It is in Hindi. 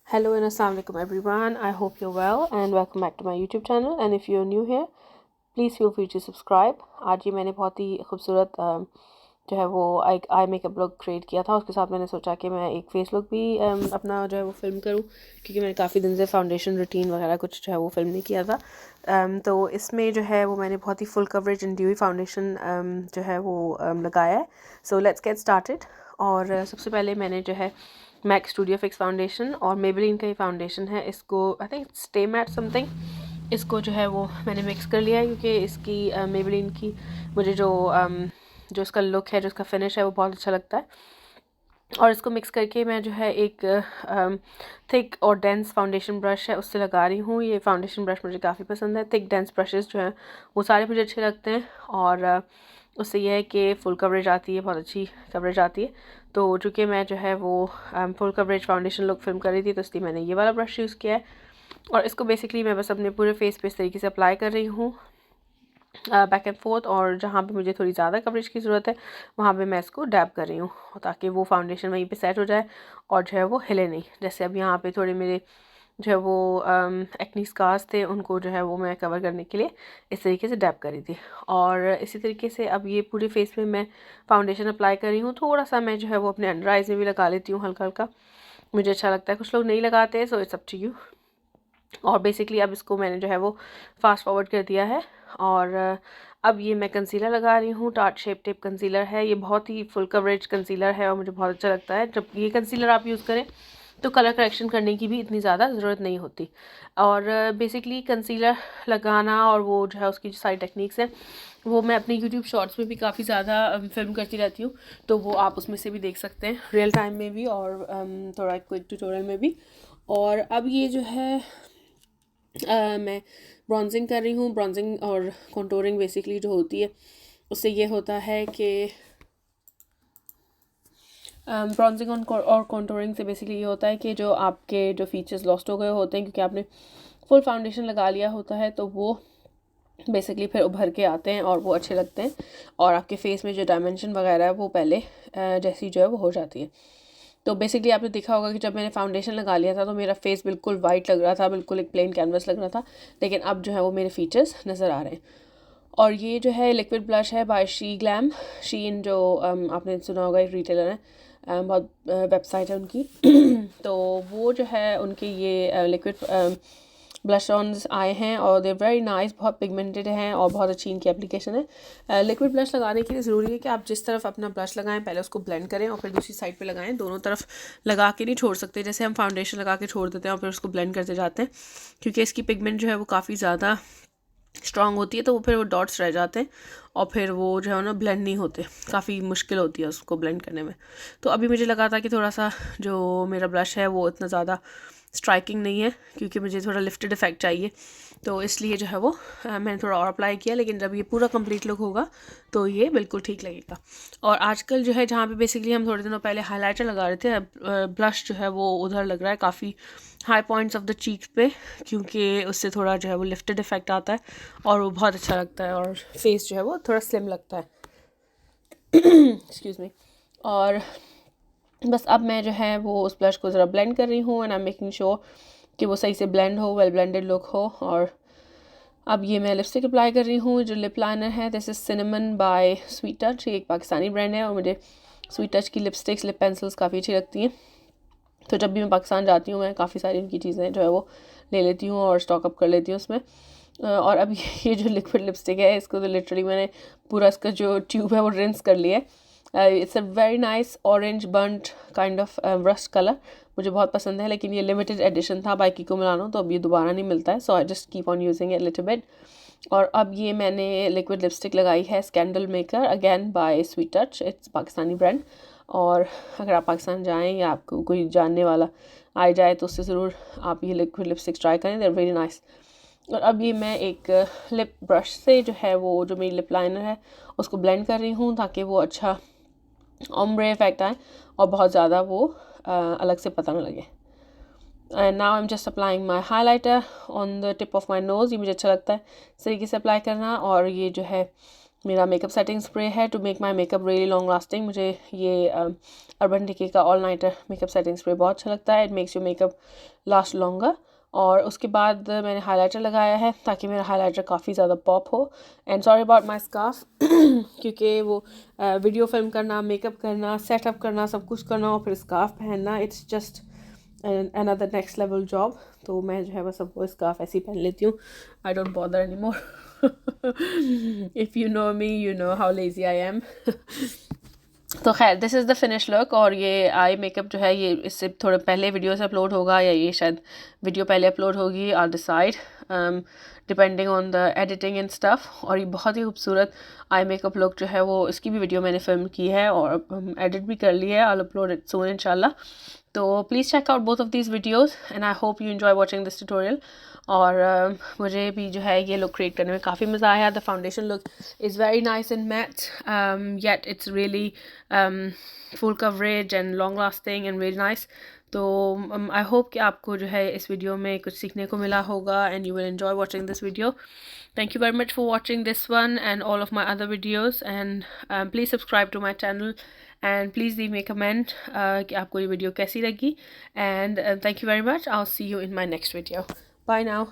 Hello and assalamualaikum everyone. I hope you're well and welcome back to my YouTube channel. And if you're new here, please feel free to subscribe. आज ये मैंने बहुत ही खूबसूरत जो है वो आई मेकअप लुक क्रिएट किया था। उसके साथ मैंने सोचा कि मैं एक फेस लुक भी अपना जो है वो फिल्म करूं, क्योंकि मैंने काफ़ी दिन से फाउंडेशन रूटीन वगैरह कुछ जो है वो फिल्म नहीं किया था। तो इसमें जो है वो मैंने बहुत ही full coverage and dewy foundation जो है वो लगाया है। So let's get started. और सबसे पहले मैंने जो है मैक स्टूडियो फिक्स फाउंडेशन और मेबेलिन का ही फाउंडेशन है, इसको I think stay matte something, इसको जो है वो मैंने मिक्स कर लिया है, क्योंकि इसकी मेबेलिन की मुझे जो इसका लुक है, जो इसका फिनिश है, वो बहुत अच्छा लगता है। और इसको मिक्स करके मैं जो है एक थिक और डेंस फाउंडेशन ब्रश है उससे लगा रही हूँ। ये फाउंडेशन ब्रश मुझे काफ़ी पसंद है। थिक डेंस ब्रशेस जो हैं वो सारे मुझे अच्छे लगते हैं, और उससे यह है कि फुल कवरेज आती है, बहुत अच्छी कवरेज आती है। तो चूँकि मैं जो है वो full coverage foundation look film कर रही थी, तो इसलिए मैंने ये वाला ब्रश यूज़ किया है। और इसको बेसिकली मैं बस अपने पूरे फेस पे इस तरीके से अप्लाई कर रही हूँ, बैक एंड फोर्थ। और जहाँ पे मुझे थोड़ी ज़्यादा कवरेज की ज़रूरत है वहाँ पे मैं इसको डैब कर रही हूँ, ताकि वो फाउंडेशन वहीं पे सेट हो जाए और जो है वो हिले नहीं। जैसे अब यहाँ पे थोड़े मेरे जो है वो एक्नी स्कार्स थे, उनको जो है वो मैं कवर करने के लिए इस तरीके से डैब करी थी। और इसी तरीके से अब ये पूरे फेस पे मैं फाउंडेशन अप्लाई कर रही हूँ। थोड़ा सा मैं जो है वो अपने अंडर आइज़ में भी लगा लेती हूँ, हल्का हल्का, मुझे अच्छा लगता है। कुछ लोग नहीं लगाते, so it's up to you. और बेसिकली अब इसको मैंने जो है वो फास्ट फॉरवर्ड कर दिया है। और अब ये मैं कंसीलर लगा रही हूँ। टार्ट शेप टेप कंसीलर है, ये बहुत ही फुल कवरेज कंसीलर है और मुझे बहुत अच्छा लगता है। जब ये कंसीलर आप यूज़ करें तो कलर करेक्शन करने की भी इतनी ज़्यादा ज़रूरत नहीं होती। और बेसिकली कंसीलर लगाना और वो जो है उसकी जो सारी टेक्निक्स हैं वो मैं अपने यूट्यूब शॉर्ट्स में भी काफ़ी ज़्यादा फिल्म करती रहती हूँ, तो वो आप उसमें से भी देख सकते हैं, रियल टाइम में भी और थोड़ा क्विक ट्यूटोरियल में भी। और अब ये जो है मैं ब्रॉन्जिंग कर रही हूँ। ब्रॉन्जिंग और कॉन्टोरिंग बेसिकली जो होती है उससे ये होता है कि ब्रॉन्जिंग और कॉन्टोरिंग से बेसिकली ये होता है कि जो आपके जो फीचर्स लॉस्ट हो गए होते हैं, क्योंकि आपने फुल फाउंडेशन लगा लिया होता है, तो वो बेसिकली फिर उभर के आते हैं और वो अच्छे लगते हैं। और आपके फेस में जो डायमेंशन वगैरह है वो पहले जैसी जो है वो हो जाती है। तो बेसिकली आपने देखा होगा कि जब मैंने फाउंडेशन लगा लिया था तो मेरा फेस बिल्कुल वाइट लग रहा था, बिल्कुल एक प्लेन कैनवस लग रहा था, लेकिन अब जो है वो मेरे फीचर्स नज़र आ रहे हैं। और ये जो है लिक्विड ब्लश है बाय शी ग्लैम। शीन जो आपने सुना होगा, एक रिटेलर है, बहुत वेबसाइट है उनकी। तो वो जो है उनके ये लिक्विड ब्लश ऑन्स आए हैं और दे वेरी नाइस, बहुत पिगमेंटेड हैं और बहुत अच्छी इनकी एप्लीकेशन है। लिक्विड ब्लश लगाने के लिए ज़रूरी है कि आप जिस तरफ अपना ब्लश लगाएं पहले उसको ब्लेंड करें और फिर दूसरी साइड पे लगाएं। दोनों तरफ लगा के नहीं छोड़ सकते, जैसे हम फाउंडेशन लगा के छोड़ देते हैं और फिर उसको ब्लेंड करते जाते हैं, क्योंकि इसकी पिगमेंट जो है वो काफ़ी ज़्यादा स्ट्रॉन्ग होती है, तो वो फिर वो डॉट्स रह जाते हैं और फिर वो जो है ना ब्लेंड नहीं होते, काफ़ी मुश्किल होती है उसको ब्लेंड करने में। तो अभी मुझे लगा था कि थोड़ा सा जो मेरा ब्लश है वो इतना ज़्यादा स्ट्राइकिंग नहीं है, क्योंकि मुझे थोड़ा लिफ्टेड इफेक्ट चाहिए, तो इसलिए जो है वो मैंने थोड़ा और अप्लाई किया। लेकिन जब ये पूरा कंप्लीट लुक होगा तो ये बिल्कुल ठीक लगेगा। और आजकल जो है जहाँ पे बेसिकली हम थोड़े दिनों पहले हाइलाइटर लगा रहे थे, ब्लश जो है वो उधर लग रहा है काफ़ी high points of the cheeks पे, क्योंकि उससे थोड़ा जो है वो लिफ्टेड इफेक्ट आता है और वो बहुत अच्छा लगता है और फेस जो है वो थोड़ा स्लिम लगता है। Excuse me. और बस अब मैं जो है वो उस ब्लश को ज़रा ब्लेंड कर रही हूँ and I am making sure कि वो सही से ब्लेंड हो, वेल ब्लेंडेड लुक हो। और अब ये मैं लिपस्टिक अप्लाई कर रही हूँ। जो लिप लाइनर है this is cinnamon by sweet touch, ये एक पाकिस्तानी ब्रांड है और मुझे स्वीट टच की लिपस्टिक्स, लिप पेंसिल्स काफ़ी अच्छी लगती हैं। तो जब भी मैं पाकिस्तान जाती हूँ मैं काफ़ी सारी उनकी चीज़ें जो है वो ले लेती हूँ और स्टॉक अप कर लेती हूँ उसमें। और अब ये जो लिक्विड लिपस्टिक है इसको तो लिटरली मैंने पूरा इसका जो ट्यूब है वो रिंस कर लिया है। It's a very nice orange burnt kind of rust colour, मुझे बहुत पसंद है, लेकिन ये लिमिटेड एडिशन था बाई किको मिलानो, तो अब ये दोबारा नहीं मिलता है, so I just keep on using it little bit. और अब ये मैंने लिक्विड लिपस्टिक लगाई है Scandal Maker, again by sweet Touch, it's Pakistani brand. और अगर आप पाकिस्तान जाएँ या आपको कोई जानने वाला आ जाए तो उससे ज़रूर आप ये लिक्विड लिपस्टिक ट्राई करें, दे आर वेरी नाइस। और अब ये मैं एक लिप ब्रश से जो है वो जो मेरी लिप लाइनर है उसको ब्लेंड कर रही हूँ, ताकि वो अच्छा ऑम्ब्रे इफेक्ट आए और बहुत ज़्यादा वो अलग से पता न लगे। And now I am just applying my highlighter on the tip of my nose. ये मुझे अच्छा लगता है इस तरीके से अप्लाई करना। और ये जो है मेरा मेकअप सेटिंग स्प्रे है to make my makeup really long lasting. मुझे ये अर्बन डिके का all nighter makeup setting spray बहुत अच्छा लगता है। It makes you makeup last longer. और उसके बाद मैंने हाइलाइटर लगाया है ताकि मेरा हाइलाइटर काफ़ी ज़्यादा पॉप हो। And sorry about my scarf क्योंकि वो वीडियो फिल्म करना, मेकअप करना, सेटअप करना, सब कुछ करना और फिर स्कार्फ पहनना, it's just another next level job। तो मैं जो है बस सबको स्कार्फ ऐसे ही पहन लेती हूँ। I don't bother any more. If you know me you know how lazy I am. तो खैर this is the finish look. और ये आई मेकअप जो है ये इससे थोड़े पहले वीडियो से अपलोड होगा या ये शायद वीडियो पहले अपलोड होगी, are decide depending on the editing and stuff. और ये बहुत ही खूबसूरत आई मेकअप लुक जो है वो इसकी भी वीडियो मैंने फिल्म की है और एडिट भी कर ली है। I will upload it soon इंशाल्लाह। तो please check out both of these videos and I hope you enjoy watching this tutorial. और मुझे भी जो है ये लुक क्रिएट करने में काफ़ी मज़ा आया। The foundation look is very nice and matte yet it's really full coverage and long lasting and very nice. तो आई होप कि आपको जो है इस वीडियो में कुछ सीखने को मिला होगा and you will enjoy watching this video. Thank you very much for watching this one and all of my other videos, and please subscribe to my channel and please leave me a comment कि आपको ये वीडियो कैसी लगी। And thank you very much. I'll see you in my next video. Bye now.